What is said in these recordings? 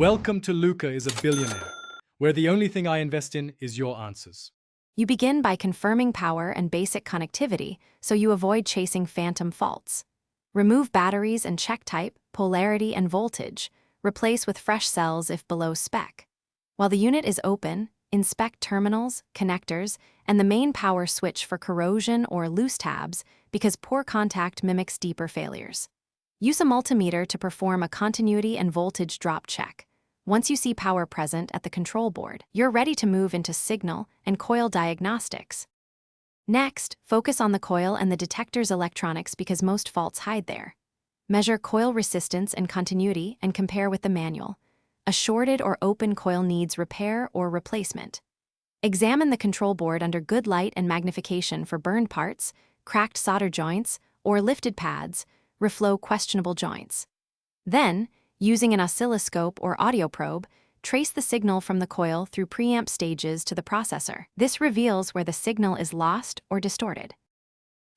Welcome to Luca is a Billionaire, where the only thing I invest in is your answers. You begin by confirming power and basic connectivity so you avoid chasing phantom faults. Remove batteries and check type, polarity, and voltage. Replace with fresh cells if below spec. While the unit is open, inspect terminals, connectors, and the main power switch for corrosion or loose tabs because poor contact mimics deeper failures. Use a multimeter to perform a continuity and voltage drop check. Once you see power present at the control board, you're ready to move into signal and coil diagnostics. Next, focus on the coil and the detector's electronics because most faults hide there. Measure coil resistance and continuity and compare with the manual. A shorted or open coil needs repair or replacement. Examine the control board under good light and magnification for burned parts, cracked solder joints, or lifted pads, reflow questionable joints. Then, using an oscilloscope or audio probe, trace the signal from the coil through preamp stages to the processor. This reveals where the signal is lost or distorted.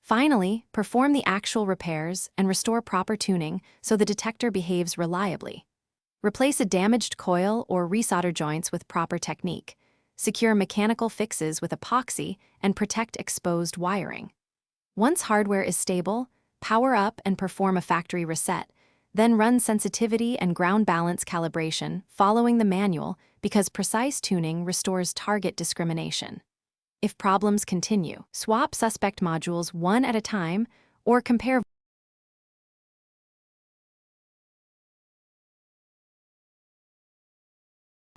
Finally, perform the actual repairs and restore proper tuning so the detector behaves reliably. Replace a damaged coil or resolder joints with proper technique. Secure mechanical fixes with epoxy and protect exposed wiring. Once hardware is stable, power up and perform a factory reset. Then run sensitivity and ground balance calibration following the manual because precise tuning restores target discrimination. If problems continue, swap suspect modules one at a time or compare.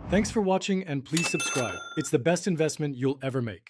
Thanks for watching and please subscribe. It's the best investment you'll ever make.